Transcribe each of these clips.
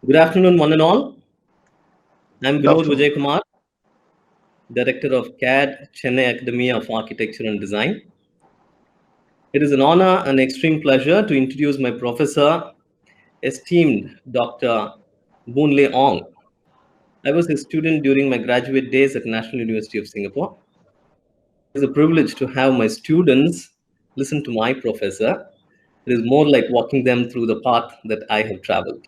Good afternoon, one and all. I'm Good Vinod afternoon. Vijay Kumar, Director of CAAD, Chennai Academy of Architecture and Design. It is an honor and extreme pleasure to introduce my professor, esteemed Dr. Boon Ong. I was a student during my graduate days at National University of Singapore. It is a privilege to have my students listen to my professor. It is more like walking them through the path that I have traveled.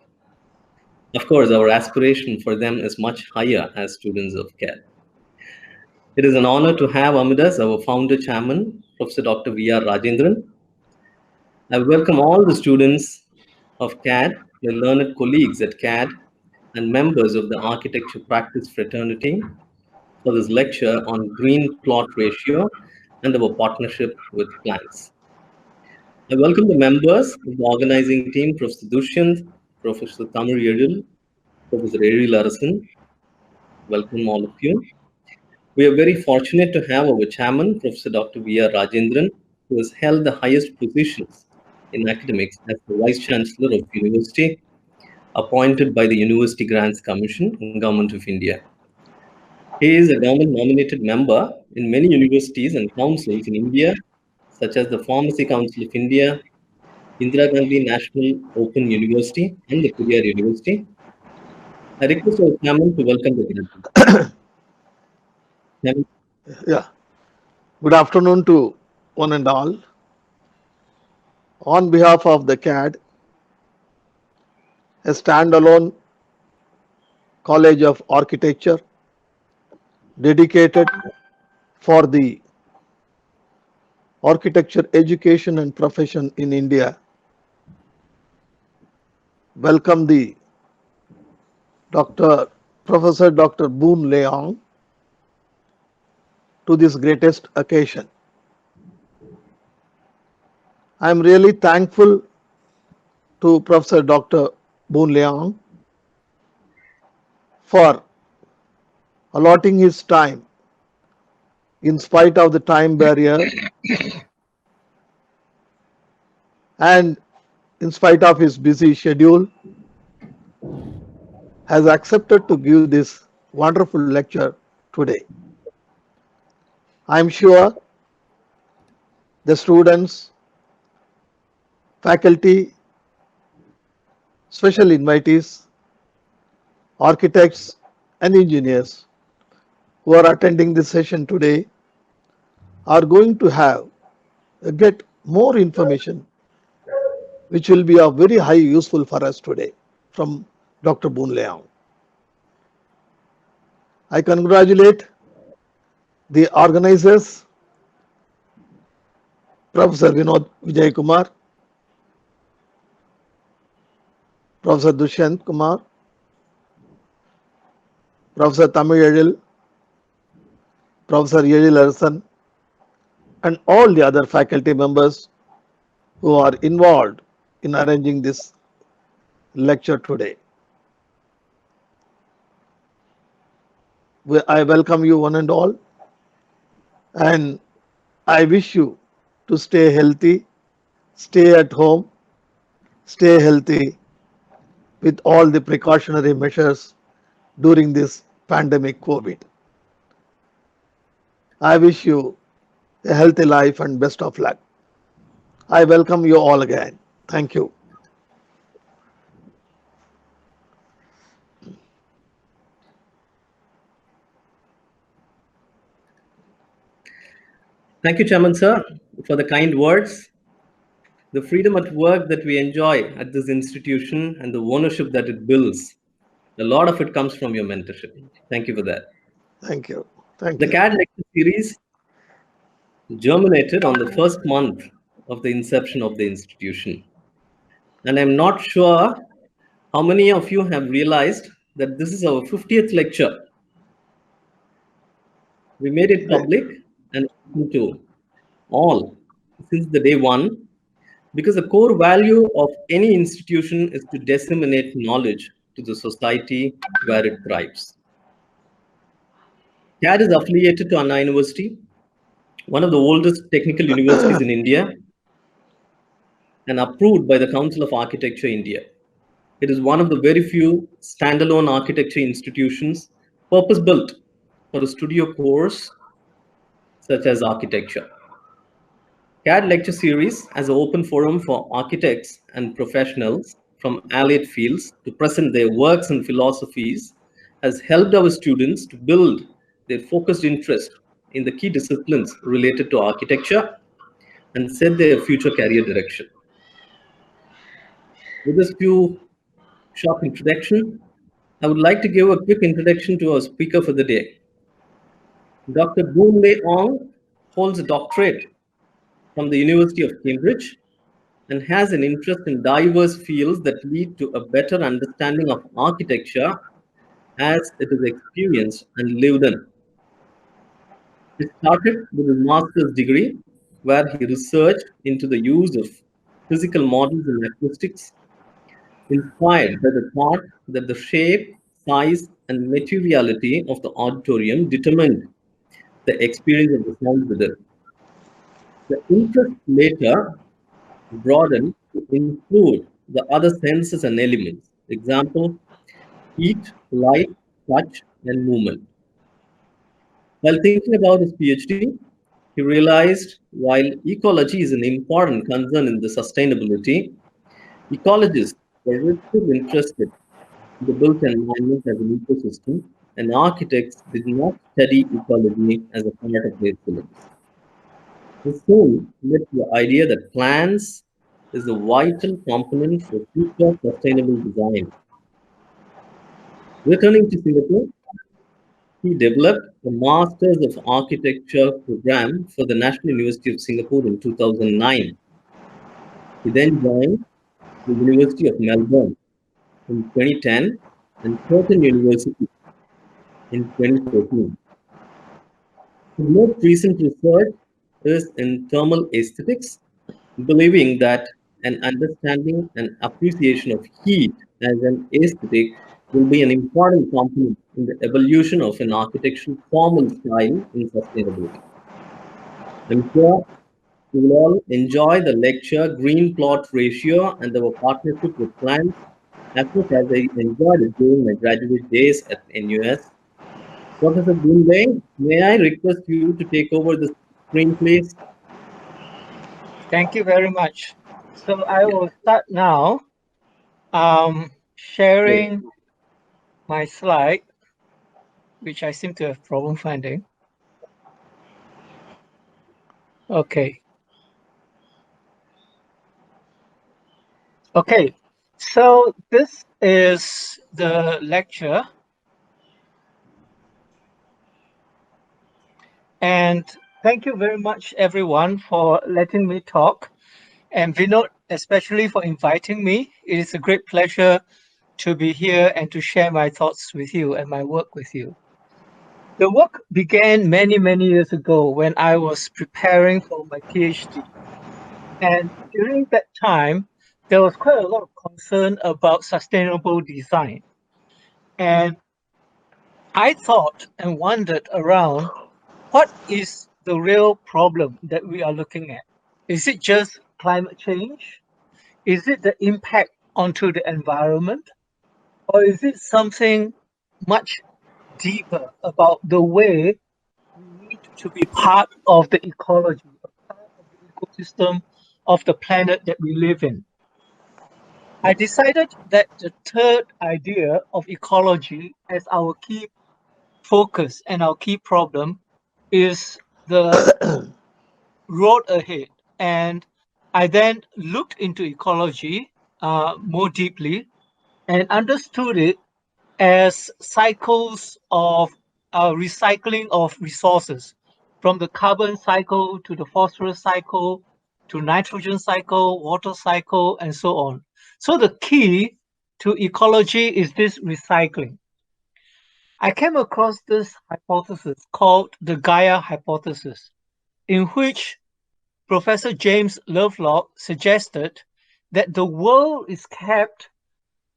Of course, our aspiration for them is much higher as students of CAAD. It is an honor to have amid us our founder chairman, Professor Dr. V.R. Rajendran. I welcome all the students of CAD, my learned colleagues at CAD, and members of the Architecture Practice Fraternity for this lecture on green plot ratio and our partnership with plants. I welcome the members of the organizing team, Professor Dushyant, Professor Tamir Yedil, Professor Eri Larasan. Welcome all of you. We are very fortunate to have our chairman, Professor Dr. V.R. Rajendran, who has held the highest positions in academics as the Vice Chancellor of University, appointed by the University Grants Commission and Government of India. He is a government-nominated member in many universities and councils in India, such as the Pharmacy Council of India, Indira Gandhi National Open University, and the Periyar University. I request our chairman to welcome the graduates. Chairman, Yeah. Good afternoon to one and all. On behalf of the CAD, a standalone College of Architecture dedicated for the architecture education and profession in India, welcome the Dr. Professor Dr. Boon Leong to this greatest occasion. I am really thankful to Professor Dr. Boon Leong for allotting his time in spite of the time barrier and in spite of his busy schedule, has accepted to give this wonderful lecture today. I am sure the students, faculty, special invitees, architects, and engineers who are attending this session today are going to have get more information which will be of very high useful for us today from Dr. Boon Leong. I congratulate the organizers, Professor Vinod Vijay Kumar, Professor Dushyant Kumar, Professor Tamil Yedil, Professor Eri Larasan, and all the other faculty members who are involved in arranging this lecture today. I welcome you one and all, and I wish you to stay healthy, stay at home, stay healthy with all the precautionary measures during this pandemic COVID. I wish you a healthy life and best of luck. I welcome you all again. Thank you. thank you, Chairman Sir, for the kind words. The freedom at work that we enjoy at this institution and the ownership that it builds, a lot of it comes from your mentorship. Thank you for that. Thank you. Thank The you. CAD lecture series germinated on the first month of the inception of the institution. And I'm not sure how many of you have realized that this is our 50th lecture. We made it Great. public and open to all since the day one, because the core value of any institution is to disseminate knowledge to the society where it thrives. CAD is affiliated to Anna University, one of the oldest technical universities in India, and approved by the Council of Architecture India. It is one of the very few standalone architecture institutions purpose built for a studio course such as architecture. CAD lecture series as an open forum for architects and professionals from allied fields to present their works and philosophies has helped our students to build their focused interest in the key disciplines related to architecture and set their future career direction. With this few short introduction, I would like to give a quick introduction to our speaker for the day. Dr. Boon holds a doctorate from the University of Cambridge and has an interest in diverse fields that lead to a better understanding of architecture as it is experienced and lived in. He started with his master's degree, where he researched into the use of physical models in acoustics, inspired by the thought that the shape, size, and materiality of the auditorium determined the experience of the sound within. The interest later broadened to include the other senses and elements. Example, heat, light, touch, and movement. While thinking about his PhD, he realized while ecology is an important concern in the sustainability, ecologists were still interested in the built environment as an ecosystem, and architects did not study ecology as a part of their syllabus. This soon led to the idea that plants is a vital component for future sustainable design. Returning to Singapore, he developed a Masters of Architecture program for the National University of Singapore in 2009. He then joined the University of Melbourne in 2010 and Curtin University in 2014. His most recent research is in thermal aesthetics, believing that an understanding and appreciation of heat as an aesthetic will be an important component in the evolution of an architectural formal style in sustainability. I'm sure you will all enjoy the lecture Green Plot Ratio and our partnership with plants as much as I enjoyed it during my graduate days at NUS. Professor Boon, may I request you to take over the screen, please? Thank you very much. So I Yeah, will start now great. sharing my slide, which I seem to have problem finding. Okay. Okay. So this is the lecture. And thank you very much, everyone, for letting me talk. And Vinod, especially for inviting me. It is a great pleasure to be here and to share my thoughts with you and my work with you. The work began many, many years ago when I was preparing for my PhD. And during that time, there was quite a lot of concern about sustainable design. And I thought and wondered around what is the real problem that we are looking at? Is it just climate change? Is it the impact onto the environment? Or is it something much deeper about the way we need to be part of the ecology, a part of the ecosystem of the planet that we live in? I decided that the third idea of ecology as our key focus and our key problem is the road ahead. And I then looked into ecology more deeply and understood it as cycles of recycling of resources, from the carbon cycle to the phosphorus cycle to nitrogen cycle, water cycle, and so on. So the key to ecology is this recycling. I came across this hypothesis called the Gaia hypothesis, in which Professor James Lovelock suggested that the world is kept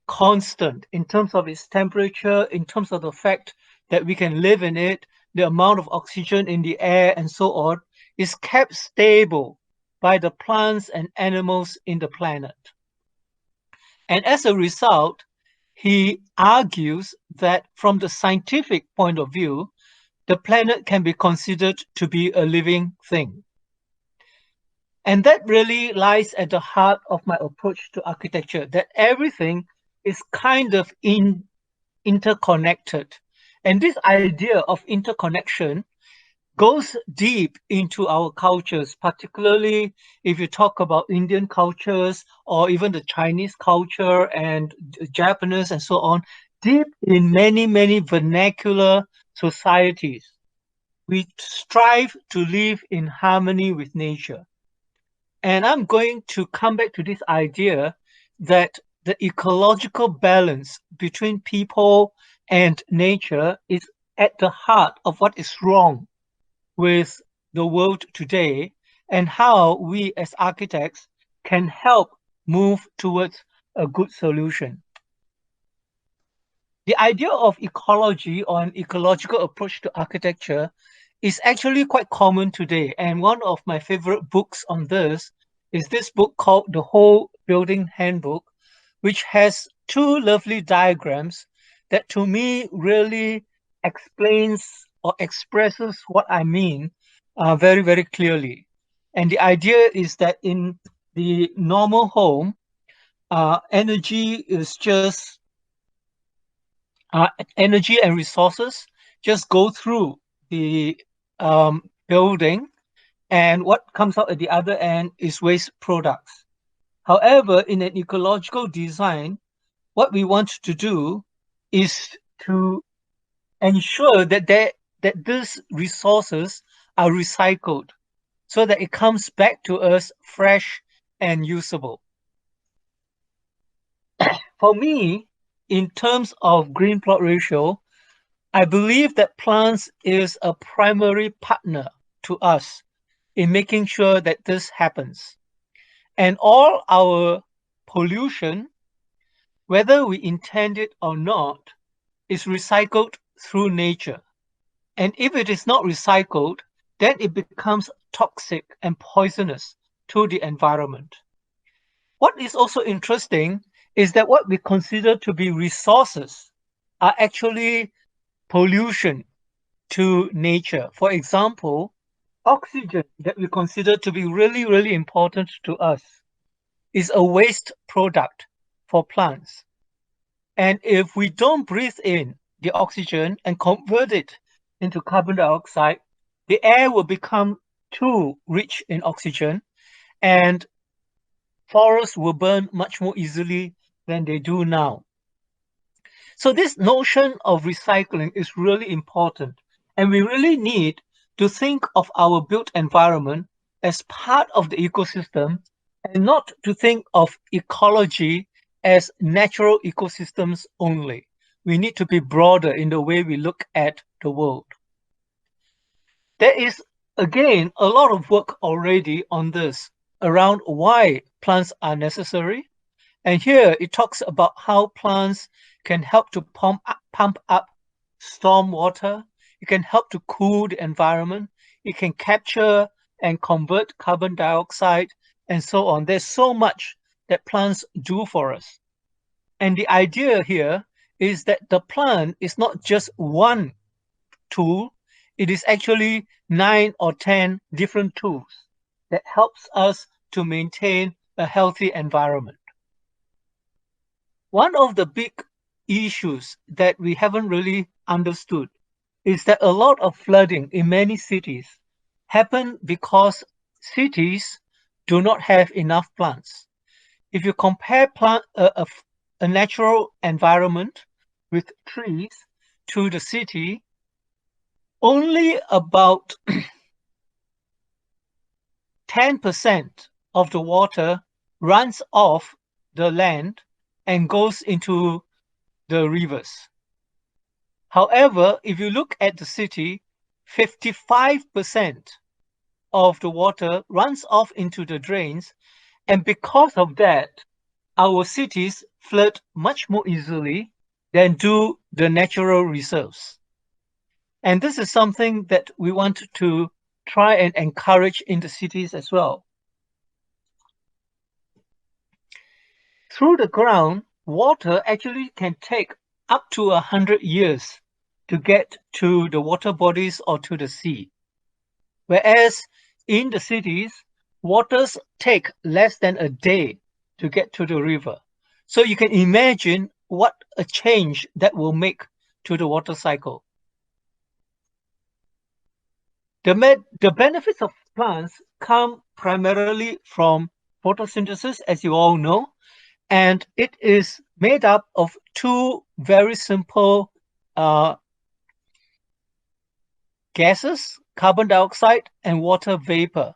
constant in terms of its temperature, in terms of the fact that we can live in it, the amount of oxygen in the air, and so on, is kept stable by the plants and animals in the planet. And as a result, he argues that from the scientific point of view, the planet can be considered to be a living thing. And that really lies at the heart of my approach to architecture, that everything is kind of interconnected. And this idea of interconnection goes deep into our cultures, particularly if you talk about Indian cultures or even the Chinese culture and Japanese and so on, deep in many, many vernacular societies. We strive to live in harmony with nature. And I'm going to come back to this idea that the ecological balance between people and nature is at the heart of what is wrong with the world today and how we as architects can help move towards a good solution. The idea of ecology or an ecological approach to architecture is actually quite common today. And one of my favorite books on this is this book called The Whole Building Handbook, which has two lovely diagrams that to me really explains or expresses what I mean very, very clearly. And the idea is that in the normal home, energy is just energy and resources just go through the building, and what comes out at the other end is waste products. However, in an ecological design, what we want to do is to ensure that these resources are recycled so that it comes back to us fresh and usable. For me, in terms of green plot ratio, I believe that plants is a primary partner to us in making sure that this happens. And all our pollution, whether we intend it or not, is recycled through nature. And if it is not recycled, then it becomes toxic and poisonous to the environment. What is also interesting is that what we consider to be resources are actually pollution to nature. For example, oxygen that we consider to be really, really important to us is a waste product for plants. And if we don't breathe in the oxygen and convert it into carbon dioxide, the air will become too rich in oxygen and forests will burn much more easily than they do now. So this notion of recycling is really important, and we really need to think of our built environment as part of the ecosystem and not to think of ecology as natural ecosystems only. We need to be broader in the way we look at the world. There is, again, a lot of work already on this around why plants are necessary. And here it talks about how plants can help to pump up storm water. It can help to cool the environment. It can capture and convert carbon dioxide and so on. There's so much that plants do for us. And the idea here is that the plant is not just one tool, it is actually 9 or 10 different tools that helps us to maintain a healthy environment. One of the big issues that we haven't really understood is that a lot of flooding in many cities happen because cities do not have enough plants. If you compare a natural environment with trees to the city, only about 10% of the water runs off the land and goes into the rivers. However, if you look at the city, 55% of the water runs off into the drains, and because of that, our cities flood much more easily than do the natural reserves. And this is something that we want to try and encourage in the cities as well. through the ground, water actually can take up to 100 years to get to the water bodies or to the sea. Whereas in the cities, waters take less than a day to get to the river. So you can imagine what a change that will make to the water cycle. The benefits of plants come primarily from photosynthesis, as you all know, and it is made up of two very simple gases, carbon dioxide and water vapor.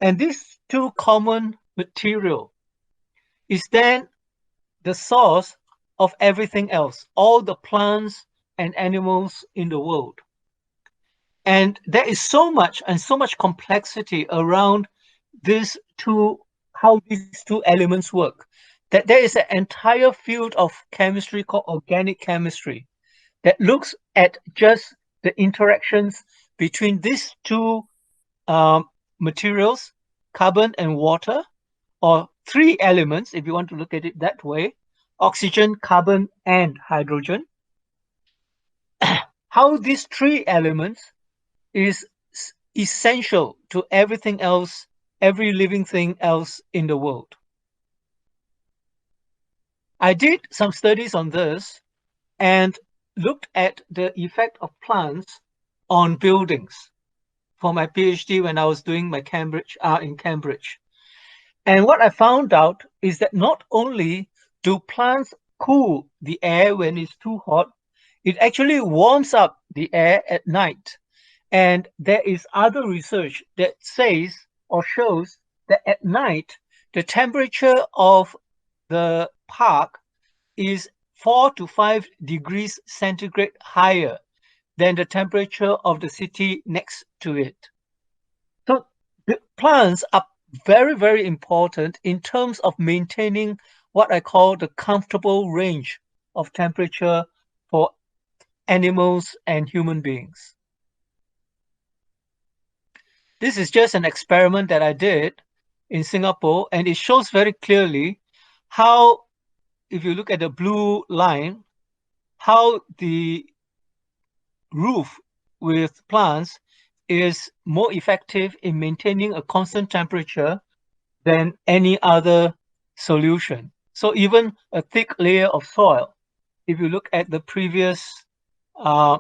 And these two common material is then the source of everything else, all the plants and animals in the world. And there is so much complexity around these two, how these two elements work, that there is an entire field of chemistry called organic chemistry that looks at just the interactions between these two materials, carbon and water, or three elements, if you want to look at it that way: oxygen, carbon, and hydrogen. How these three elements is essential to everything else, every living thing else in the world. I did some studies on this and looked at the effect of plants on buildings for my PhD when I was doing my Cambridge in Cambridge. And what I found out is that not only do plants cool the air when it's too hot, it actually warms up the air at night. And there is other research that says or shows that at night, the temperature of the park is 4 to 5 degrees centigrade higher than the temperature of the city next to it. So the plants are very, very important in terms of maintaining what I call the comfortable range of temperature for animals and human beings. This is just an experiment that I did in Singapore, and it shows very clearly how, if you look at the blue line, how the roof with plants is more effective in maintaining a constant temperature than any other solution. So even a thick layer of soil, if you look at the previous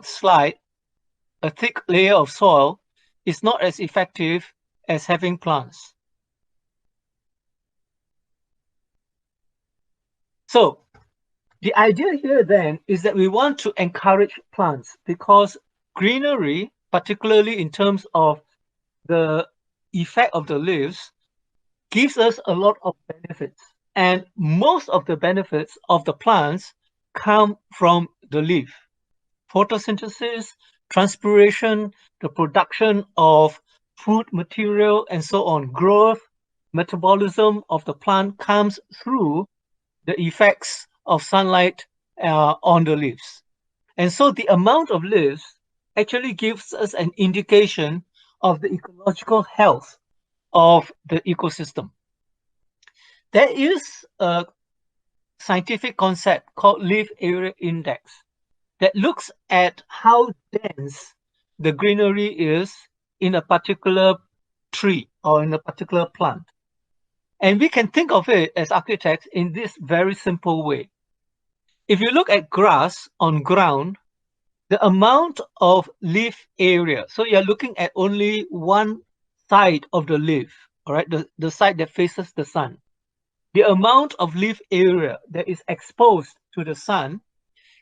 slide, a thick layer of soil is not as effective as having plants. So the idea here then is that we want to encourage plants because greenery, particularly in terms of the effect of the leaves, gives us a lot of benefits. And most of the benefits of the plants come from the leaf. Photosynthesis, transpiration, the production of food material, and so on. Growth, metabolism of the plant comes through the effects of sunlight on the leaves. And so the amount of leaves actually gives us an indication of the ecological health of the ecosystem. There is a scientific concept called leaf area index that looks at how dense the greenery is in a particular tree or in a particular plant. And we can think of it as architects in this very simple way. If you look at grass on ground, the amount of leaf area, so you're looking at only one side of the leaf, all right, the side that faces the sun. The amount of leaf area that is exposed to the sun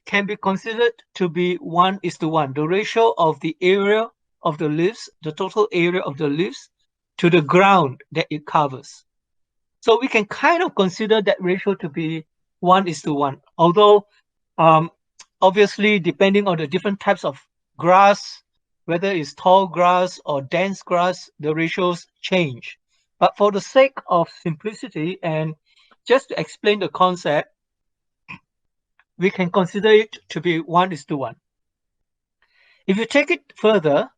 can be considered to be 1:1, the ratio of the area of the leaves, the total area of the leaves, to the ground that it covers. So we can kind of consider that ratio to be 1:1, although obviously depending on the different types of grass, whether it's tall grass or dense grass, the ratios change. But for the sake of simplicity and just to explain the concept, we can consider it to be 1:1. If you take it further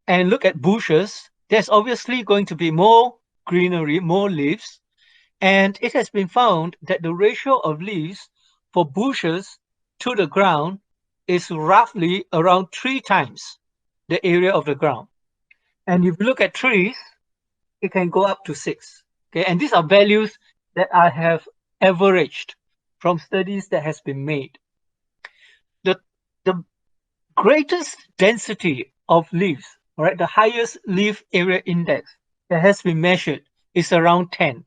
and look at bushes, there's obviously going to be more greenery, more leaves, And it has been found that the ratio of leaves for bushes to the ground is roughly around 3 times the area of the ground. And if you look at trees, it can go up to 6. Okay, and these are values that I have averaged from studies that has been made. The greatest density of leaves, all right, the highest leaf area index that has been measured is around 10.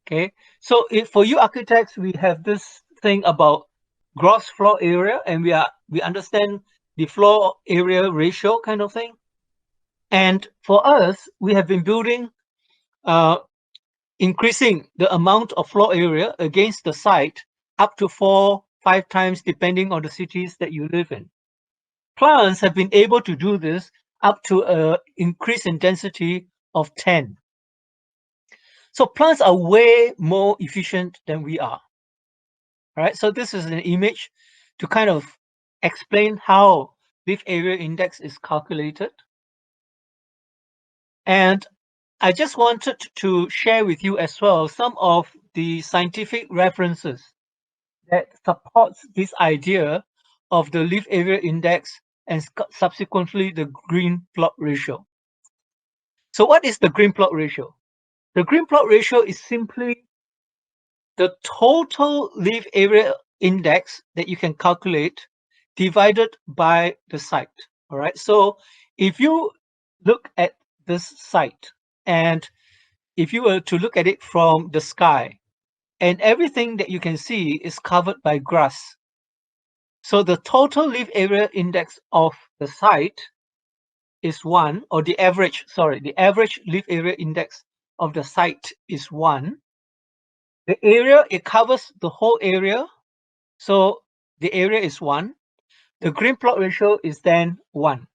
Okay, so for you architects, we have this thing about gross floor area, and we understand the floor area ratio kind of thing. And for us, we have been building, increasing the amount of floor area against the site up to 4-5 times, depending on the cities that you live in. Plants have been able to do this up to an increase in density of 10. So plants are way more efficient than we are. All right, so this is an image to kind of explain how leaf area index is calculated. And I just wanted to share with you as well some of the scientific references that supports this idea of the leaf area index and subsequently the green plot ratio. So what is the green plot ratio? The green plot ratio is simply the total leaf area index that you can calculate divided by the site. All right. So if you look at this site, and if you were to look at it from the sky, and everything that you can see is covered by grass. So the total leaf area index of the site is 1, or the average leaf area index of the site is 1. The area, it covers the whole area. So the area is 1. The green plot ratio is then 1.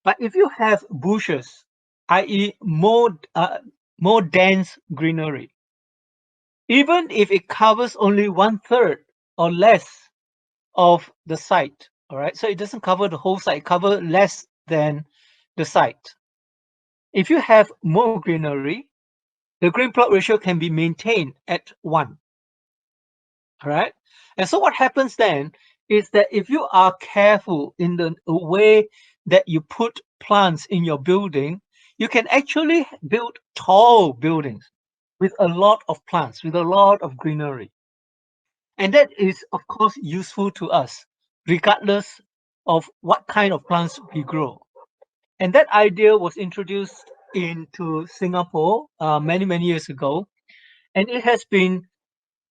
But if you have bushes, i.e. more dense greenery, even if it covers only 1/3 or less of the site, all right, so it doesn't cover the whole site, it covers less than the site. If you have more greenery, the green plot ratio can be maintained at 1. All right. And so what happens then is that if you are careful in the way that you put plants in your building, you can actually build tall buildings with a lot of plants, with a lot of greenery. And that is, of course, useful to us, regardless of what kind of plants we grow. And that idea was introduced into Singapore many, many years ago. And it has been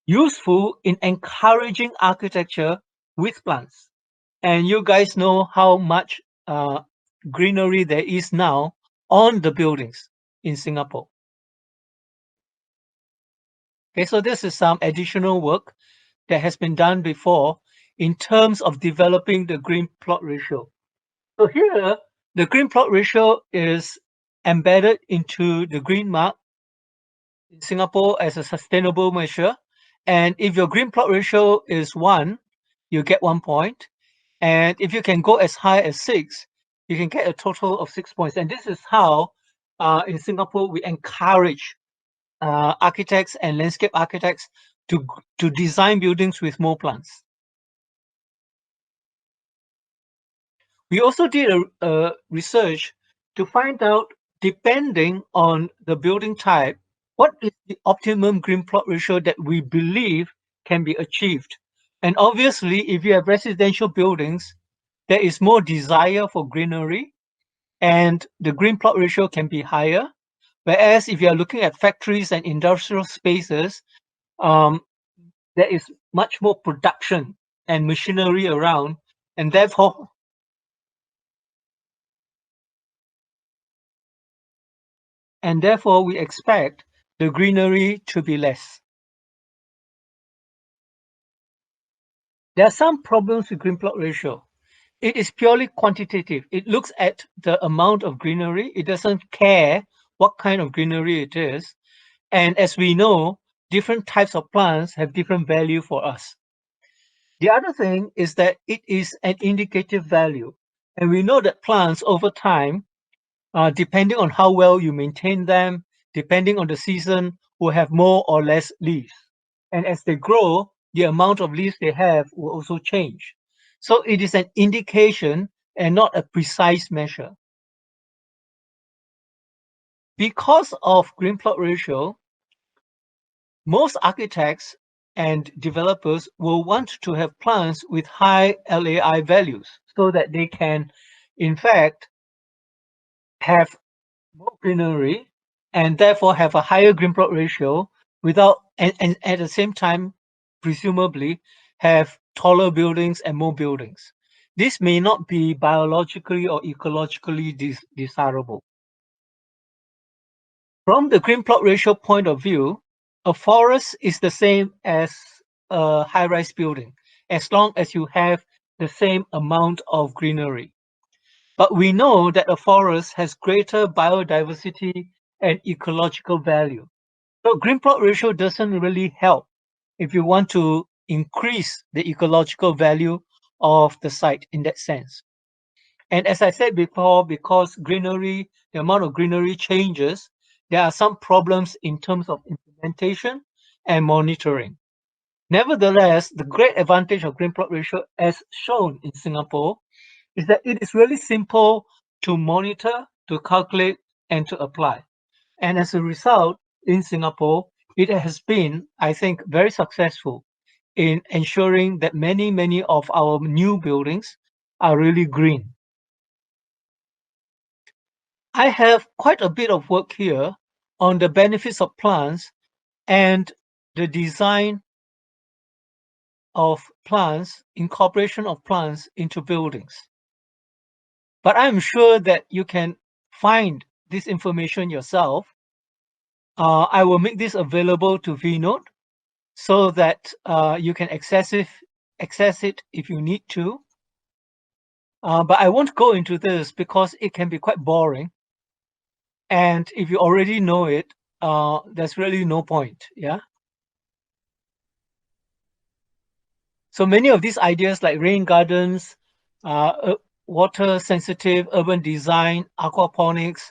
useful in encouraging architecture with plants. And you guys know how much greenery there is now on the buildings in Singapore. Okay, so this is some additional work that has been done before in terms of developing the green plot ratio. So here, the green plot ratio is embedded into the green mark in Singapore as a sustainable measure. And if your green plot ratio is 1, you get 1 point. And if you can go as high as 6, you can get a total of 6 points. And this is how in Singapore we encourage architects and landscape architects to design buildings with more plants. We also did a research to find out, depending on the building type, what is the optimum green plot ratio that we believe can be achieved. And obviously, if you have residential buildings, there is more desire for greenery, and the green plot ratio can be higher. Whereas if you are looking at factories and industrial spaces, there is much more production and machinery around, and therefore we expect the greenery to be less. There are some problems with green plot ratio. It is purely quantitative. It looks at the amount of greenery. It doesn't care what kind of greenery it is. And as we know, different types of plants have different value for us. The other thing is that it is an indicative value. And we know that plants over time, depending on how well you maintain them, depending on the season, will have more or less leaves. And as they grow, the amount of leaves they have will also change. So it is an indication and not a precise measure. Because of green plot ratio, most architects and developers will want to have plants with high LAI values so that they can, in fact, have more greenery and therefore have a higher green plot ratio without, and at the same time, presumably, have taller buildings and more buildings. This may not be biologically or ecologically desirable. From the green plot ratio point of view, a forest is the same as a high-rise building, as long as you have the same amount of greenery. But we know that a forest has greater biodiversity and ecological value. So green plot ratio doesn't really help if you want to increase the ecological value of the site in that sense. And as I said before, because greenery, the amount of greenery changes, there are some problems in terms of implementation and monitoring. Nevertheless, the great advantage of green plot ratio, as shown in Singapore, is that it is really simple to monitor, to calculate, and to apply. And as a result, in Singapore, it has been, I think, very successful in ensuring that many of our new buildings are really green. I have quite a bit of work here on the benefits of plants and the design of plants, incorporation of plants into buildings. But I'm sure that you can find this information yourself. I will make this available to vNote so that you can access it if you need to. But I won't go into this because it can be quite boring. And if you already know it, there's really no point. Yeah. So many of these ideas like rain gardens, water sensitive urban design, aquaponics,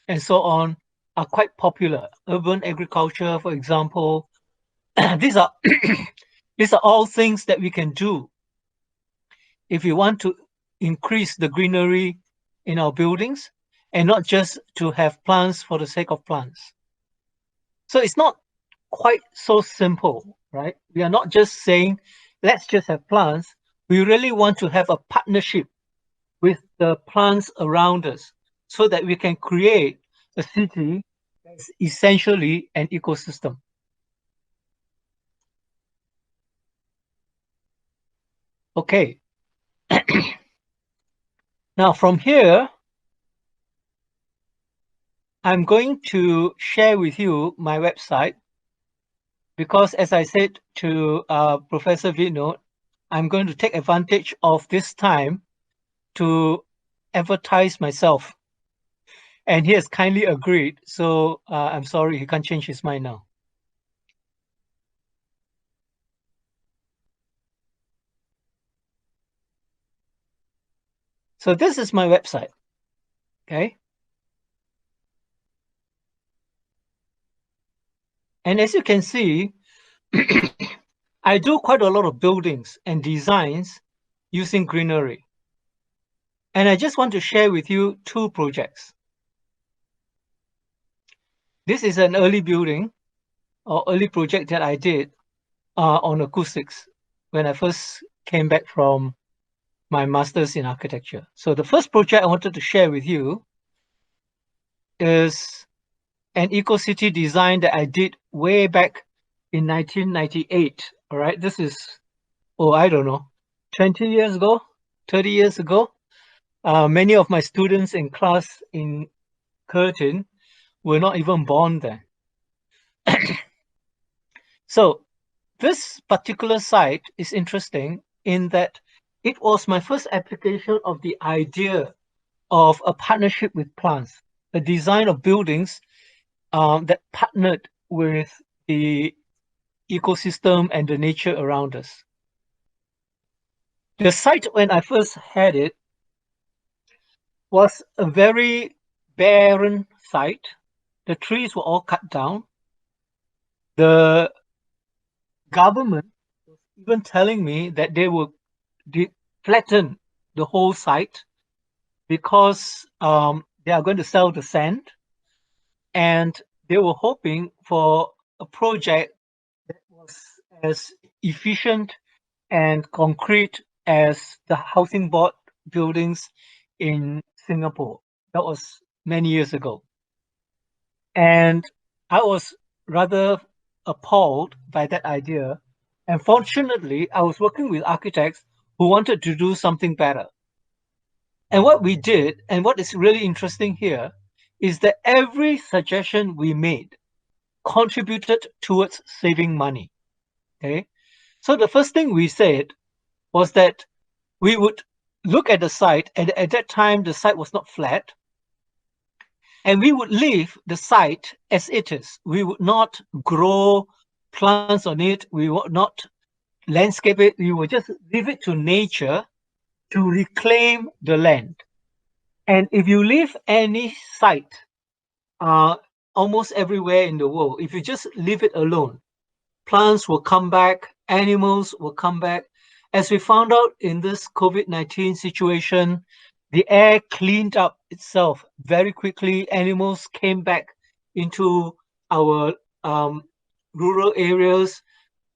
and so on are quite popular. Urban agriculture, for example, these are these are all things that we can do if you want to increase the greenery in our buildings and not just to have plants for the sake of plants. So it's not quite so simple, right? We are not just saying, let's just have plants. We really want to have a partnership with the plants around us so that we can create a city that's essentially an ecosystem. Okay. Now from here, I'm going to share with you my website because as I said to Professor Vinod, I'm going to take advantage of this time to advertise myself. And he has kindly agreed. So I'm sorry, he can't change his mind now. So this is my website. Okay. And as you can see, I do quite a lot of buildings and designs using greenery. And I just want to share with you two projects. This is an early building or early project that I did on acoustics when I first came back from my master's in architecture. So the first project I wanted to share with you is an eco-city design that I did way back in 1998. All right, this is, I don't know, 20 years ago, 30 years ago. Many of my students in class in Curtin were not even born then. So this particular site is interesting in that it was my first application of the idea of a partnership with plants, a design of buildings that partnered with the ecosystem and the nature around us. The site when I first had it was a very barren site. The trees were all cut down. The government was even telling me that they will flatten the whole site because they are going to sell the sand, and they were hoping for a project that was as efficient and concrete as the housing board buildings in Singapore. That was many years ago. And I was rather appalled by that idea. And fortunately, I was working with architects who wanted to do something better. And what we did, and what is really interesting here, is that every suggestion we made contributed towards saving money. Okay. So the first thing we said was that we would look at the site, and at that time, the site was not flat, and we would leave the site as it is. We would not grow plants on it. We would not landscape it. We would just leave it to nature to reclaim the land. And if you leave any site, uh, almost everywhere in the world, if you just leave it alone, plants will come back, animals will come back. As we found out in this COVID-19 situation, the air cleaned up itself very quickly. Animals came back into our rural areas.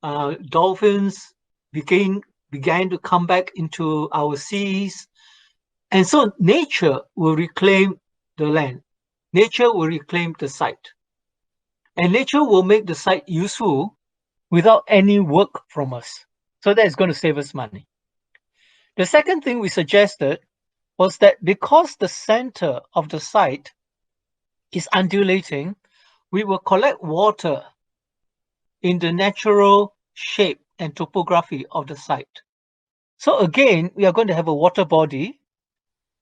Dolphins began to come back into our seas. And so nature will reclaim the land. Nature will reclaim the site. And nature will make the site useful without any work from us. So that is going to save us money. The second thing we suggested was that because the center of the site is undulating, we will collect water in the natural shape and topography of the site. So again, we are going to have a water body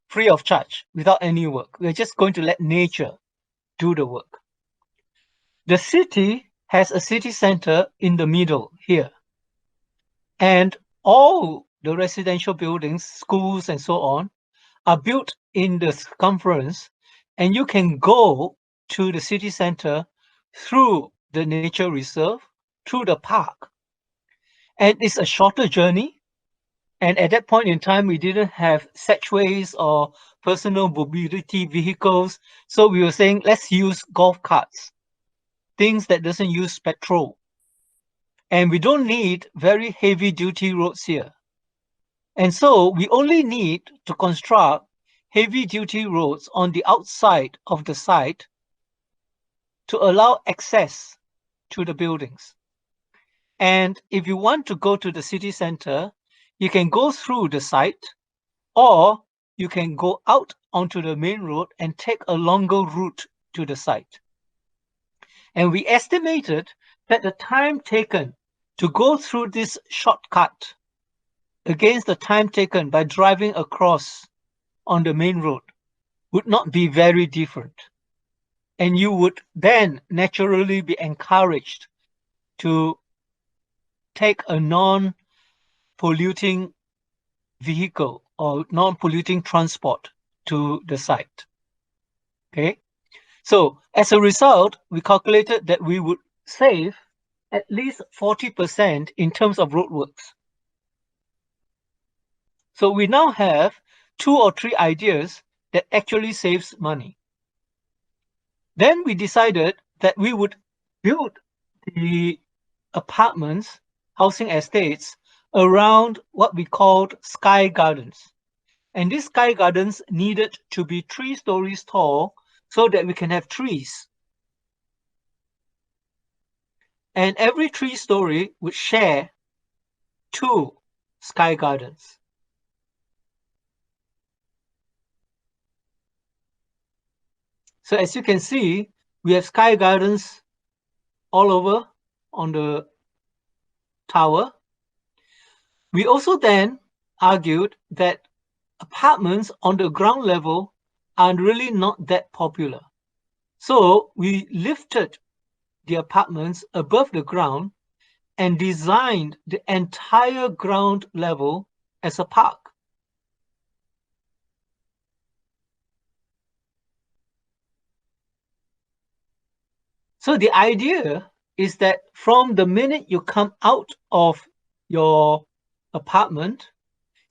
free of charge without any work. We're just going to let nature do the work. The city has a city center in the middle here. And all the residential buildings, schools, and so on are built in the circumference, and you can go to the city center through the nature reserve, through the park. And it's a shorter journey. And at that point in time, we didn't have setchways or personal mobility vehicles. So we were saying, let's use golf carts, things that doesn't use petrol. And we don't need very heavy duty roads here. And so we only need to construct heavy duty roads on the outside of the site to allow access to the buildings. And if you want to go to the city center, you can go through the site, or you can go out onto the main road and take a longer route to the site. And we estimated that the time taken to go through this shortcut against the time taken by driving across on the main road would not be very different. And you would then naturally be encouraged to take a non-polluting vehicle or non-polluting transport to the site. Okay. So as a result, we calculated that we would save at least 40% in terms of roadworks. So we now have 2 or 3 ideas that actually saves money. Then we decided that we would build the apartments, housing estates, around what we called sky gardens. And these sky gardens needed to be 3 stories tall so that we can have trees. And every 3-story would share 2 sky gardens. So as you can see, we have sky gardens all over on the tower. We also then argued that apartments on the ground level are really not that popular. So we lifted the apartments above the ground and designed the entire ground level as a park. So the idea is that from the minute you come out of your apartment,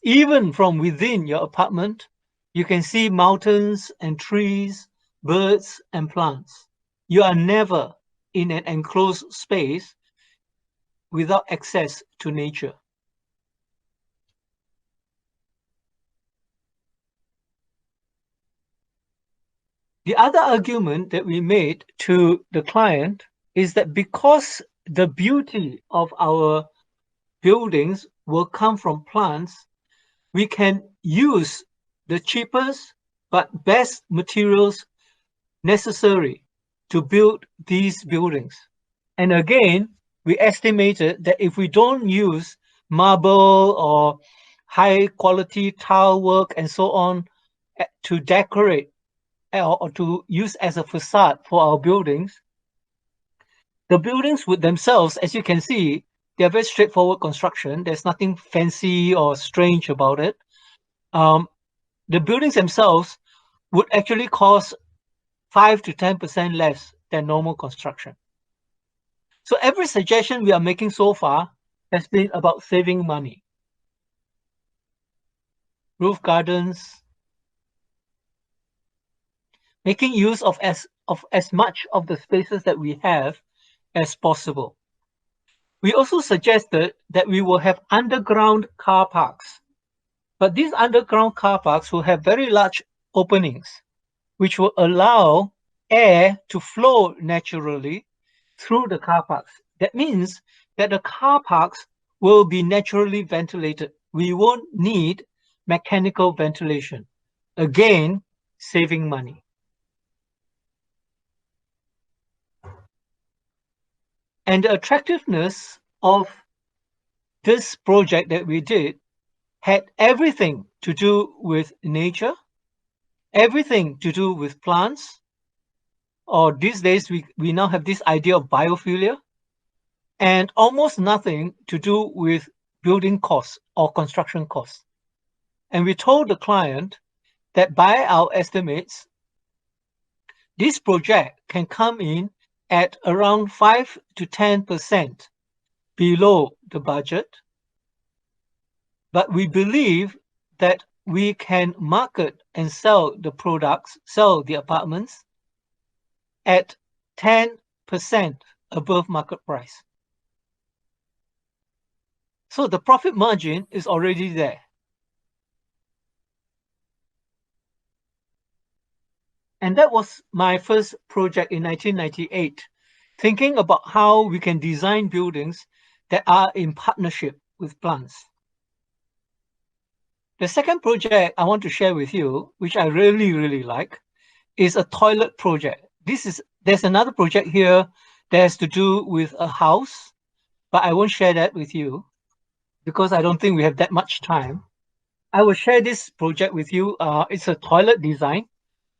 even from within your apartment, you can see mountains and trees, birds and plants. You are never in an enclosed space without access to nature. The other argument that we made to the client is that because the beauty of our buildings will come from plants, we can use the cheapest but best materials necessary to build these buildings. And again, we estimated that if we don't use marble or high quality tile work and so on to decorate or to use as a facade for our buildings, the buildings with themselves, as you can see, they are very straightforward construction. There's nothing fancy or strange about it. The buildings themselves would actually cost 5 to 10% less than normal construction. So every suggestion we are making so far has been about saving money. Roof gardens, making use of as much of the spaces that we have as possible. We also suggested that we will have underground car parks, but these underground car parks will have very large openings, which will allow air to flow naturally through the car parks. That means that the car parks will be naturally ventilated. We won't need mechanical ventilation. Again, saving money. And the attractiveness of this project that we did had everything to do with nature, everything to do with plants, or these days we now have this idea of biophilia, and almost nothing to do with building costs or construction costs. And we told the client that by our estimates, this project can come in at around 5 to 10% below the budget. But we believe that we can market and sell the products, sell the apartments at 10% above market price. So the profit margin is already there. And that was my first project in 1998, thinking about how we can design buildings that are in partnership with plants. The second project I want to share with you, which I really, really like, is a toilet project. There's another project here that has to do with a house, but I won't share that with you because I don't think we have that much time. I will share this project with you. It's a toilet design,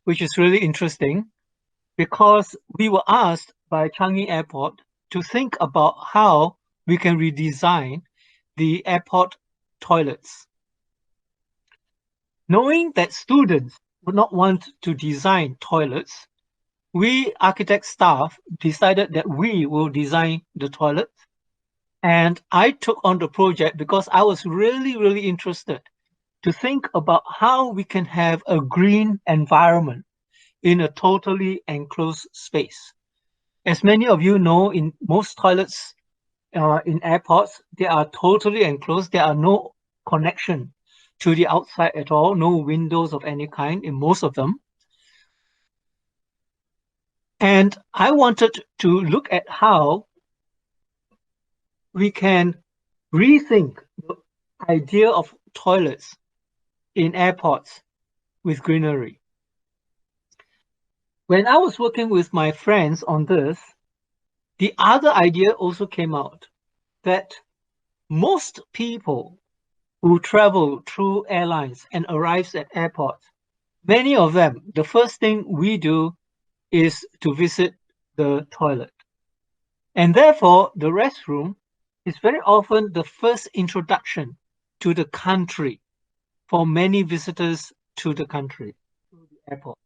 which is really interesting because we were asked by Changi Airport to think about how we can redesign the airport toilets. Knowing that students would not want to design toilets, we architect staff decided that we will design the toilets. And I took on the project because I was really, really interested to think about how we can have a green environment in a totally enclosed space. As many of you know, in most toilets in airports, they are totally enclosed. There are no connection to the outside at all, no windows of any kind in most of them. And I wanted to look at how we can rethink the idea of toilets in airports with greenery. When I was working with my friends on this, the other idea also came out that most people who travel through airlines and arrives at airports, many of them, the first thing we do is to visit the toilet. And therefore, the restroom is very often the first introduction to the country for many visitors to the country, to the airport.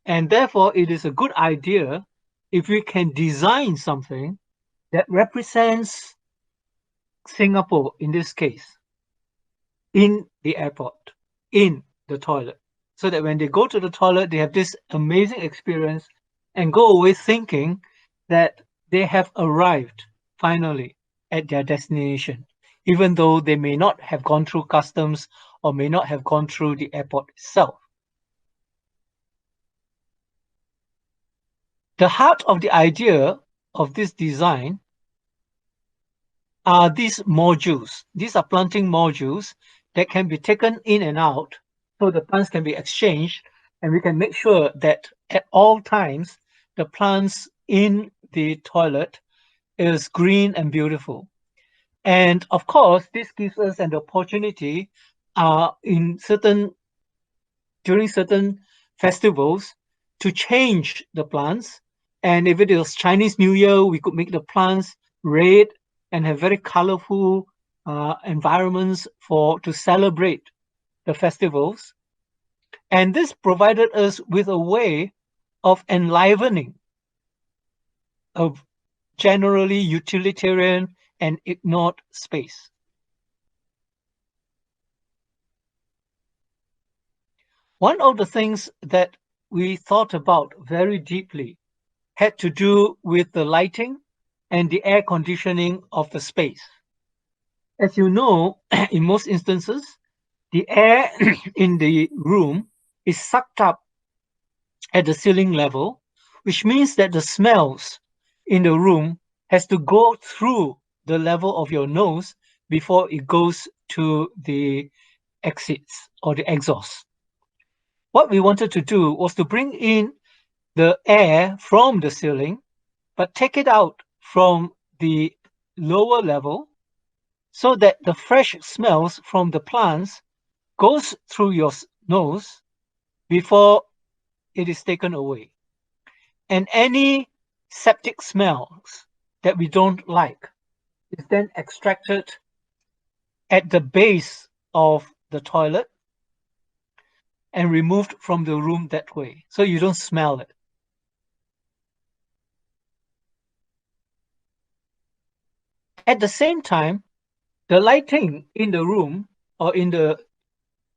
And therefore, it is a good idea if we can design something that represents Singapore in this case in the airport, in the toilet, so that when they go to the toilet, they have this amazing experience and go away thinking that they have arrived finally at their destination, even though they may not have gone through customs or may not have gone through the airport itself. The heart of the idea of this design are these modules. These are planting modules that can be taken in and out, so the plants can be exchanged, and we can make sure that at all times the plants in the toilet is green and beautiful. And of course, this gives us an opportunity during certain festivals to change the plants. And if it is Chinese New Year, we could make the plants red and have very colorful environments to celebrate the festivals. And this provided us with a way of enlivening a generally utilitarian and ignored space. One of the things that we thought about very deeply had to do with the lighting and the air conditioning of the space. As you know, in most instances, the air in the room is sucked up at the ceiling level, which means that the smells in the room has to go through the level of your nose before it goes to the exits or the exhaust. What we wanted to do was to bring in the air from the ceiling, but take it out from the lower level so that the fresh smells from the plants goes through your nose before it is taken away. And any septic smells that we don't like is then extracted at the base of the toilet and removed from the room that way, so you don't smell it. At the same time, the lighting in the room or in the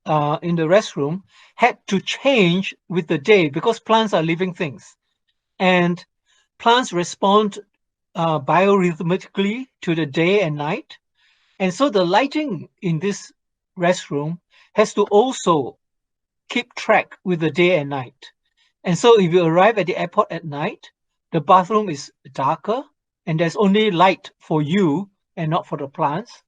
restroom had to change with the day because plants are living things, and plants respond biorhythmically to the day and night, and so the lighting in this restroom has to also keep track with the day and night. And so if you arrive at the airport at night, the bathroom is darker and there's only light for you and not for the plants.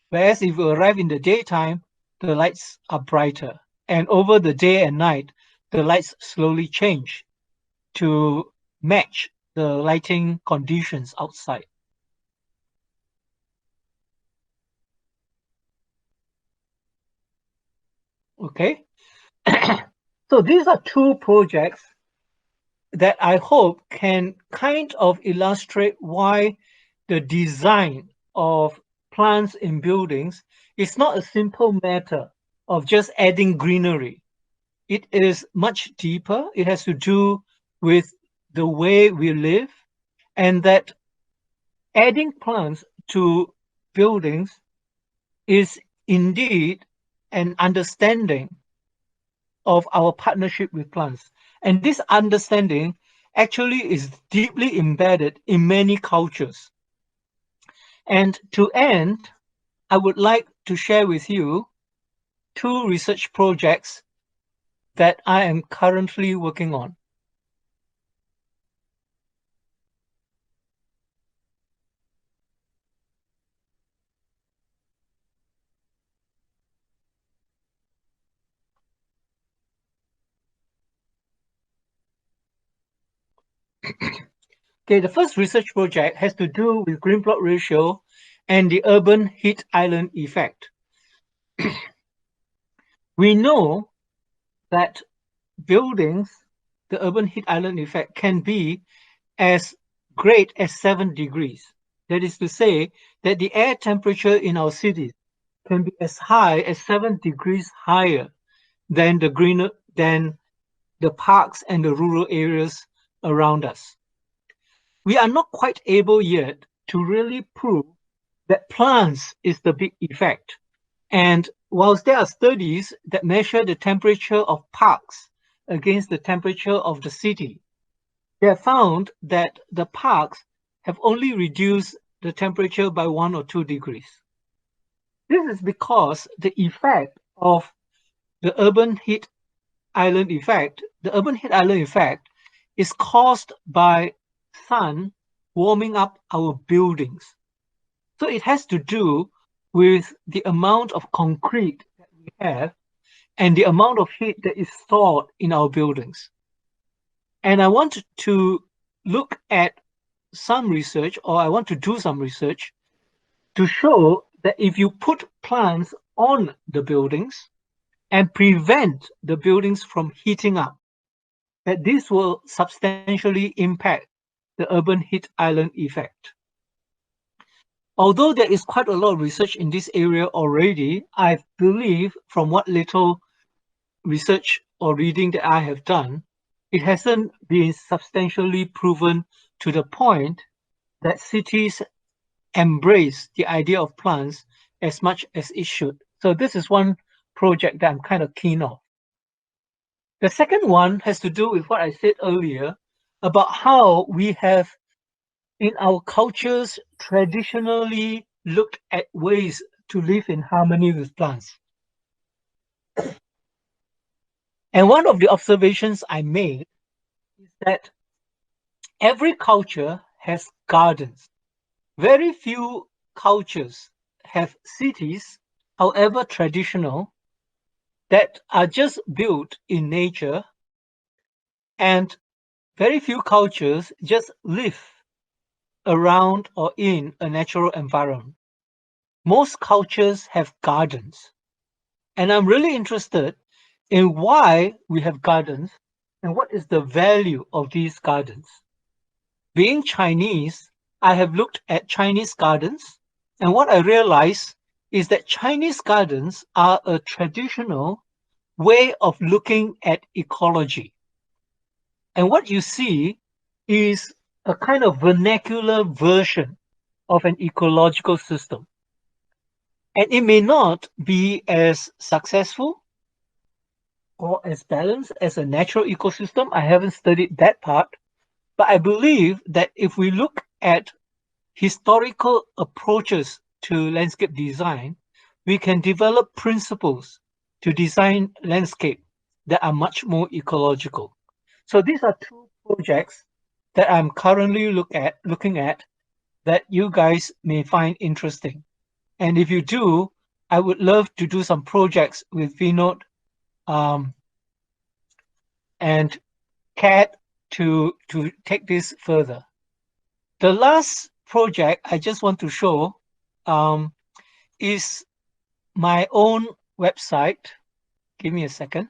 Whereas if you arrive in the daytime, the lights are brighter. And over the day and night, the lights slowly change to match the lighting conditions outside. Okay. So these are two projects that I hope can kind of illustrate why the design of plants in buildings is not a simple matter of just adding greenery. It is much deeper. It has to do with the way we live, and that adding plants to buildings is indeed an understanding of our partnership with plants. And this understanding actually is deeply embedded in many cultures. And to end, I would like to share with you two research projects that I am currently working on. Okay, the first research project has to do with green plot ratio and the urban heat island effect. We know that buildings, the urban heat island effect, can be as great as 7 degrees. That is to say that the air temperature in our cities can be as high as 7 degrees higher than the parks and the rural areas around us. we are not quite able yet to really prove that plants is the big effect. And whilst there are studies that measure the temperature of parks against the temperature of the city, they have found that the parks have only reduced the temperature by 1 or 2 degrees. This is because the effect of the urban heat island effect, the urban heat island effect is caused by sun warming up our buildings. So it has to do with the amount of concrete that we have and the amount of heat that is stored in our buildings. And I want to look at some research, or I want to do some research to show that if you put plants on the buildings and prevent the buildings from heating up, that this will substantially impact the urban heat island effect. Although there is quite a lot of research in this area already, I believe from what little research or reading that I have done, it hasn't been substantially proven to the point that cities embrace the idea of plants as much as it should. So this is one project that I'm kind of keen on. The second one has to do with what I said earlier about how we have in our cultures traditionally looked at ways to live in harmony with plants. And one of the observations I made is that every culture has gardens. Very few cultures have cities, however traditional, that are just built in nature, and very few cultures just live around or in a natural environment. Most cultures have gardens. And I'm really interested in why we have gardens and what is the value of these gardens. Being Chinese, I have looked at Chinese gardens, and what I realize is that Chinese gardens are a traditional way of looking at ecology. And what you see is a kind of vernacular version of an ecological system. And it may not be as successful or as balanced as a natural ecosystem. I haven't studied that part, but I believe that if we look at historical approaches to landscape design, we can develop principles to design landscape that are much more ecological. So these are two projects that I'm currently looking at that you guys may find interesting. And if you do, I would love to do some projects with Vinod and CAAD to take this further. The last project I just want to show is my own website. Give me a second.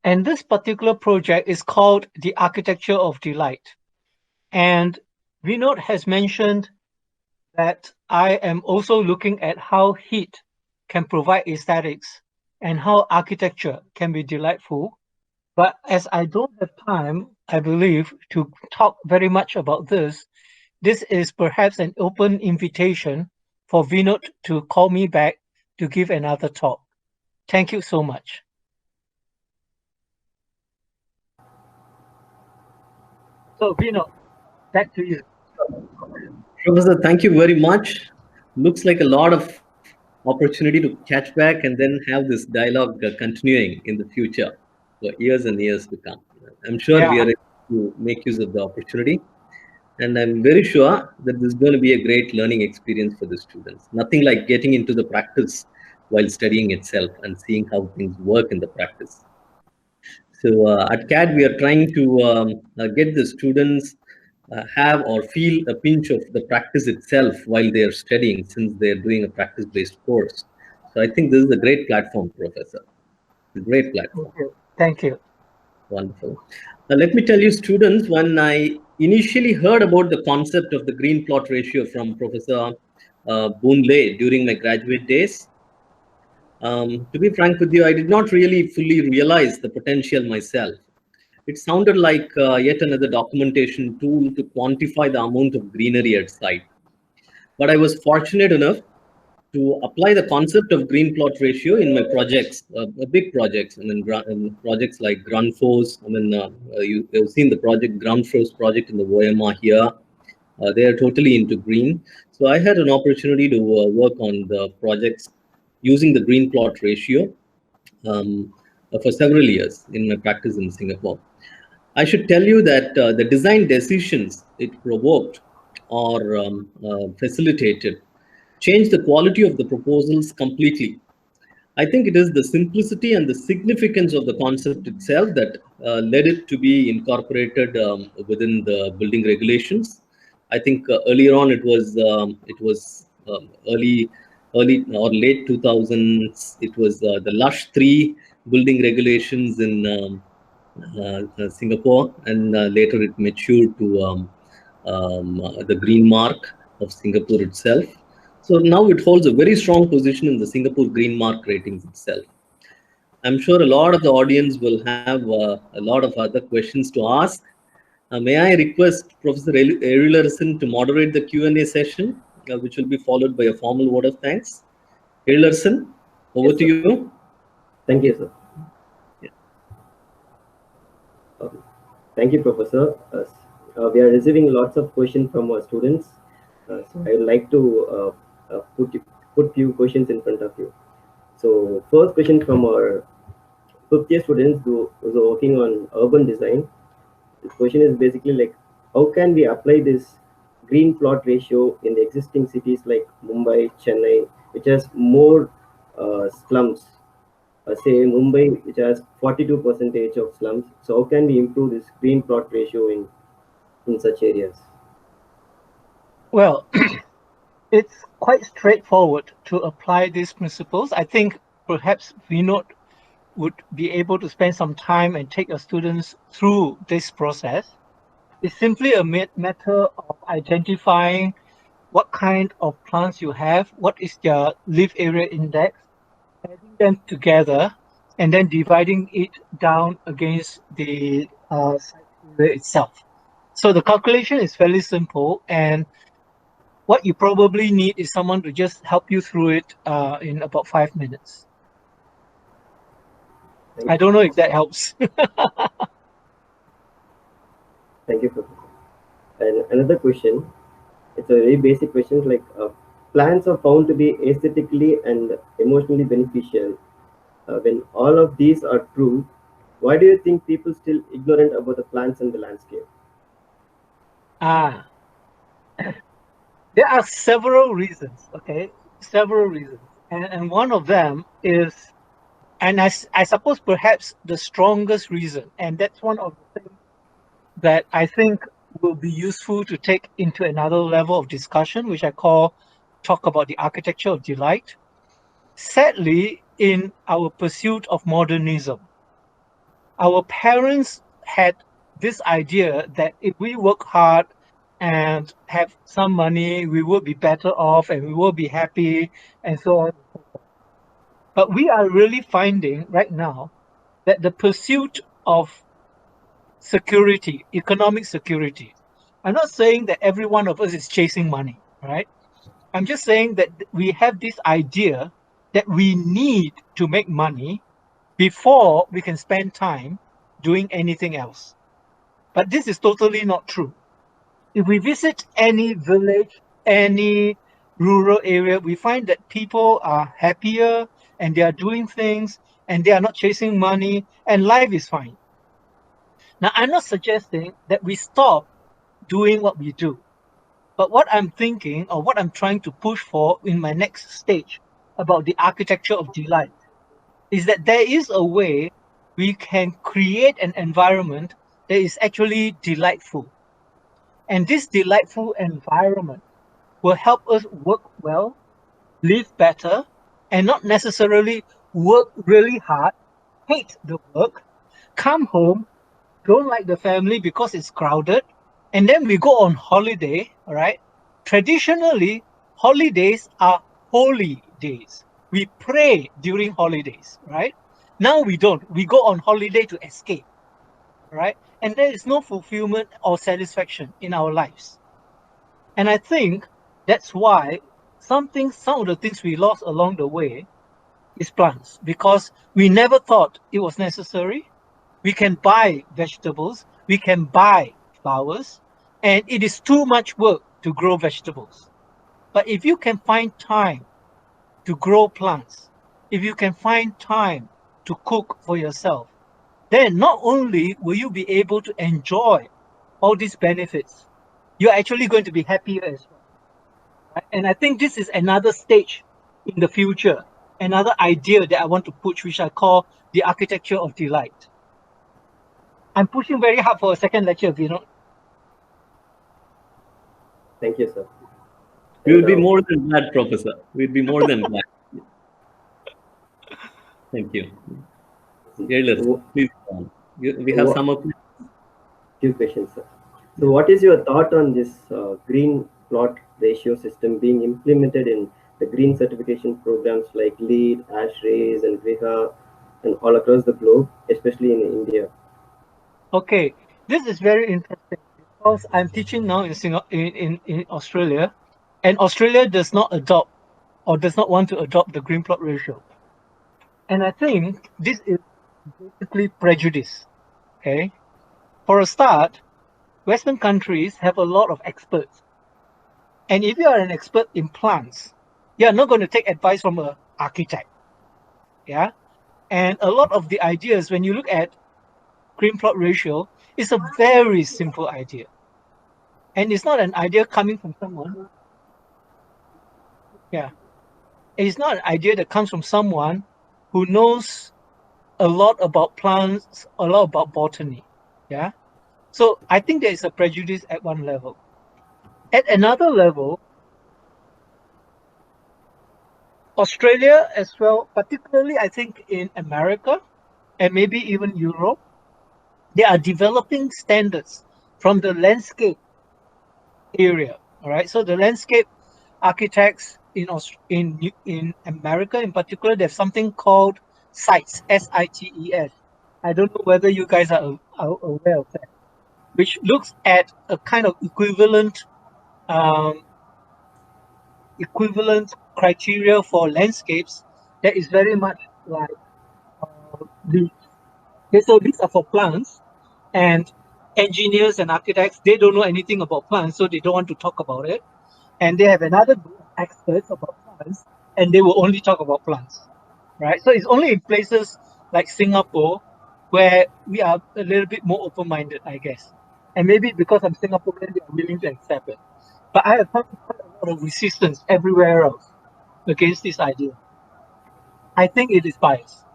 And this particular project is called The Architecture of Delight. And Vinod has mentioned that I am also looking at how heat can provide aesthetics and how architecture can be delightful. But as I don't have time, I believe, to talk very much about this, this is perhaps an open invitation for Vinod to call me back to give another talk. Thank you so much. So Vinod, back to you. Professor, thank you very much. Looks like a lot of opportunity to catch back and then have this dialogue continuing in the future for years and years to come. I'm sure we Yeah. are able to make use of the opportunity. And I'm very sure that this is going to be a great learning experience for the students. Nothing like getting into the practice while studying itself and seeing how things work in the practice. So at CAD, we are trying to get the students have or feel a pinch of the practice itself while they are studying, since they are doing a practice-based course. So I think this is a great platform, Professor. A great platform. Thank you. Wonderful. Let me tell you, students, when I initially heard about the concept of the green plot ratio from Professor Boon during my graduate days. To be frank with you, I did not really fully realize the potential myself. It sounded like yet another documentation tool to quantify the amount of greenery at site. But I was fortunate enough to apply the concept of green plot ratio in my projects, big projects. I mean, projects like ground force. I mean, you've seen the project ground force project in the OMR here. They are totally into green. So I had an opportunity to work on the projects using the green plot ratio for several years in my practice in Singapore. I should tell you that the design decisions it provoked or facilitated changed the quality of the proposals completely. I think it is the simplicity and the significance of the concept itself that led it to be incorporated within the building regulations. I think earlier on it was early or late 2000s. It was the Lush 3 building regulations in Singapore, and later it matured to the green mark of Singapore itself. So now it holds a very strong position in the Singapore Green Mark ratings itself. I'm sure a lot of the audience will have a lot of other questions to ask. May I request Professor Erilerson to moderate the Q&A session, which will be followed by a formal word of thanks. Erilerson, over Yes, to sir. you. Thank you, sir. Yeah. Thank you, Professor. We are receiving lots of questions from our students. So I would like to put few questions in front of you. So first question from our fifth year students who are working on urban design. The question is basically like, how can we apply this green plot ratio in the existing cities like Mumbai, Chennai, which has more slums? Say Mumbai, which has 42% of slums. So how can we improve this green plot ratio in such areas? Well, it's quite straightforward to apply these principles. I think perhaps Vinod would be able to spend some time and take your students through this process. It's simply a matter of identifying what kind of plants you have, what is their leaf area index, adding them together, and then dividing it down against the site area itself. So the calculation is fairly simple, and what you probably need is someone to just help you through it in about 5 minutes. I don't know if that helps. Thank you, Professor. And another question, it's a very basic question, like plants are found to be aesthetically and emotionally beneficial. When all of these are true, why do you think people still ignorant about the plants and the landscape? There are several reasons, okay? Several reasons. And one of them is, and I suppose perhaps the strongest reason, and that's one of the things that I think will be useful to take into another level of discussion, which I call talk about the architecture of delight. Sadly, in our pursuit of modernism, our parents had this idea that if we work hard and have some money, we will be better off and we will be happy and so on. But we are really finding right now that the pursuit of security, economic security, I'm not saying that every one of us is chasing money, right? I'm just saying that we have this idea that we need to make money before we can spend time doing anything else. But this is totally not true. If we visit any village, any rural area, we find that people are happier and they are doing things and they are not chasing money and life is fine. Now, I'm not suggesting that we stop doing what we do. But what I'm thinking or what I'm trying to push for in my next stage about the architecture of delight is that there is a way we can create an environment that is actually delightful. And this delightful environment will help us work well, live better, and not necessarily work really hard, hate the work, come home, don't like the family because it's crowded, and then we go on holiday, all right? Traditionally, holidays are holy days. We pray during holidays, right? Now we don't. We go on holiday to escape, right? And there is no fulfillment or satisfaction in our lives. And I think that's why some of the things we lost along the way is plants, because we never thought it was necessary. We can buy vegetables, we can buy flowers, and it is too much work to grow vegetables. But if you can find time to grow plants, if you can find time to cook for yourself, then not only will you be able to enjoy all these benefits, you're actually going to be happier as well. Right? And I think this is another stage in the future, another idea that I want to push, which I call the architecture of delight. I'm pushing very hard for a second lecture, Thank you, sir. We will And be more than glad, Professor. We'll be more than glad. Thank you. Taylor, please go on. We have some of few questions, sir. So, what is your thought on this green plot ratio system being implemented in the green certification programs like LEED, ASHRAES, and GRIHA, and all across the globe, especially in India? Okay, this is very interesting because I'm teaching now in in Australia, and Australia does not adopt or does not want to adopt the green plot ratio. And I think this is basically prejudice. Okay, for a start, Western countries have a lot of experts, and if you are an expert in plants, you are not going to take advice from an architect. Yeah, and a lot of the ideas when you look at green plot ratio is a very simple idea. And it's not an idea coming from someone. Yeah. It's not an idea that comes from someone who knows a lot about plants, a lot about botany. Yeah. So I think there is a prejudice at one level. At another level, Australia as well, particularly I think in America and maybe even Europe, they are developing standards from the landscape area. All right. So the landscape architects in America in particular, there's something called sites, SITES. I don't know whether you guys are aware of that, which looks at a kind of um, equivalent criteria for landscapes that is very much like the. Okay, so these are for plants, and engineers and architects, they don't know anything about plants, so they don't want to talk about it. And they have another group of experts about plants, and they will only talk about plants, right? So it's only in places like Singapore where we are a little bit more open-minded, I guess. And maybe because I'm Singaporean, they are willing to accept it. But I have found quite a lot of resistance everywhere else against this idea. I think it is biased.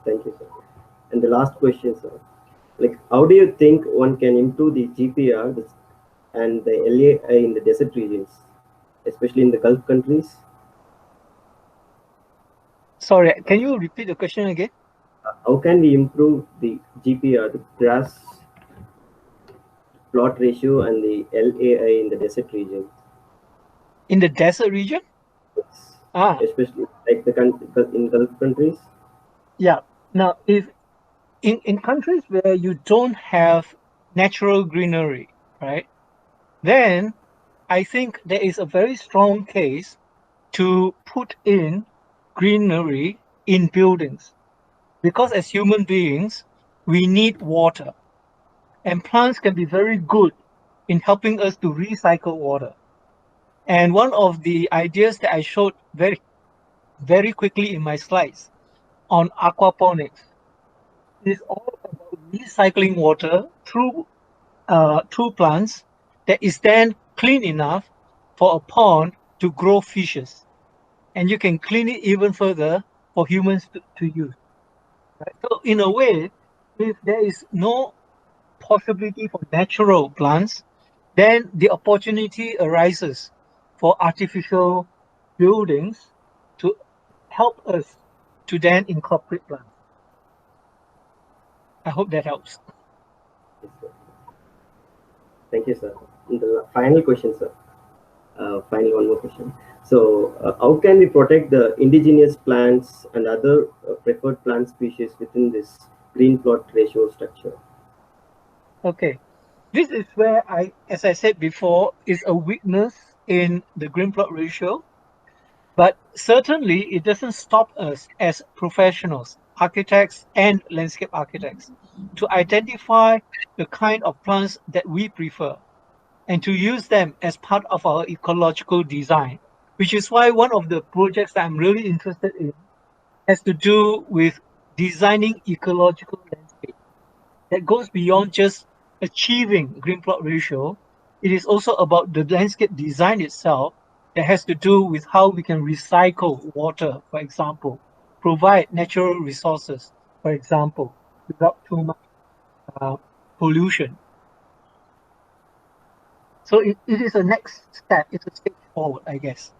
Thank you, sir. And the last question, sir. Like, how do you think one can improve the GPR and the LAI in the desert regions, especially in the Gulf countries? Sorry, can you repeat the question again? How can we improve the GPR, the grass plot ratio, and the LAI in the desert region? In the desert region? Ah, Especially like in Gulf countries? yeah. Now, if in countries where you don't have natural greenery, right, then I think there is a very strong case to put in greenery in buildings. Because as human beings, we need water. And plants can be very good in helping us to recycle water. And one of the ideas that I showed very quickly in my slides on aquaponics is all about recycling water through plants that is then clean enough for a pond to grow fishes. And you can clean it even further for humans to use. Right? So in a way, if there is no possibility for natural plants, then the opportunity arises for artificial buildings to help us to then incorporate plants. I hope that helps. Yes, sir. Thank you, sir. And the final question, sir. Final one more question. So, how can we protect the indigenous plants and other preferred plant species within this green plot ratio structure? Okay. This is where as I said before, is a weakness in the green plot ratio. But certainly, it doesn't stop us as professionals, architects, and landscape architects to identify the kind of plants that we prefer and to use them as part of our ecological design, which is why one of the projects that I'm really interested in has to do with designing ecological landscape that goes beyond just achieving green plot ratio. It is also about the landscape design itself that has to do with how we can recycle water, for example, provide natural resources, for example, without too much uh, pollution. So it is a next step, it's a step forward, I guess.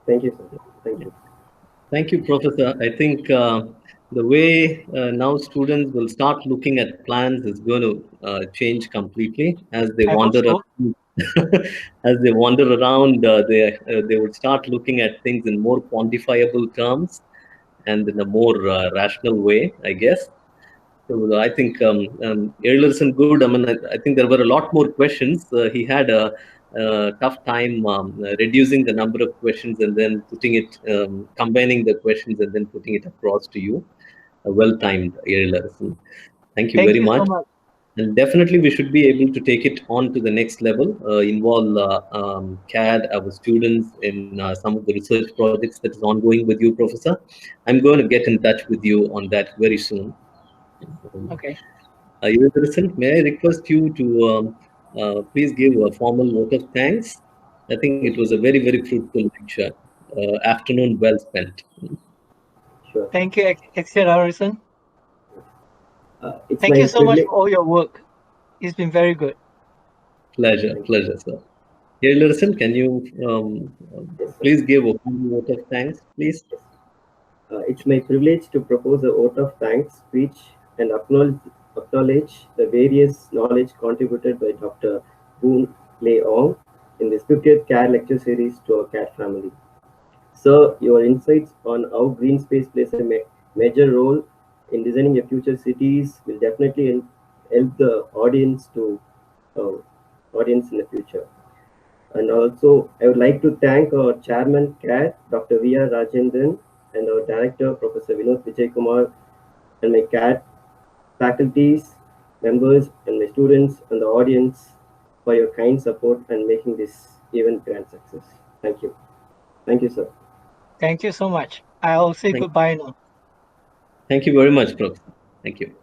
Thank you, sir. Thank you. Thank you, Professor. I think the way now students will start looking at plans is going to change completely as they I hope wander so. around. As they wander around, they would start looking at things in more quantifiable terms and in a more rational way, I guess. So I think Earlerson good. I mean, I think there were a lot more questions. He had a tough time reducing the number of questions and then putting it, combining the questions and then putting it across to you. Well timed, Earlerson. Thank you Thank very you so much. much. And definitely, we should be able to take it on to the next level, involve CAD, our students, in some of the research projects that is ongoing with you, Professor. I'm going to get in touch with you on that very soon. Okay. Yudasan, may I request you to please give a formal vote of thanks? I think it was a very, very fruitful lecture. Afternoon well spent. Sure. Thank you, Harrison. It's Thank you my so much privilege. for all your work. It's been very good. Pleasure, Thank you. pleasure, sir. Yudasan, can you Yes, sir. please give a formal vote of thanks, please? Yes. It's my privilege to propose a vote of thanks speech and acknowledge the various knowledge contributed by Dr. Boon Ong in this 50th CAD lecture series to our CAD family. Sir, your insights on how green space plays a major role in designing your future cities will definitely help the uh, audience in the future. And also, I would like to thank our chairman, CAD, Dr. V.R. Rajendran, and our director, Professor Vinod Vijay Kumar, and my CAD faculties, members, and my students and the audience for your kind support and making this event grand success. Thank you. Thank you, sir. Thank you so much. I'll say Thank, goodbye now. thank you very much, Professor. Thank you.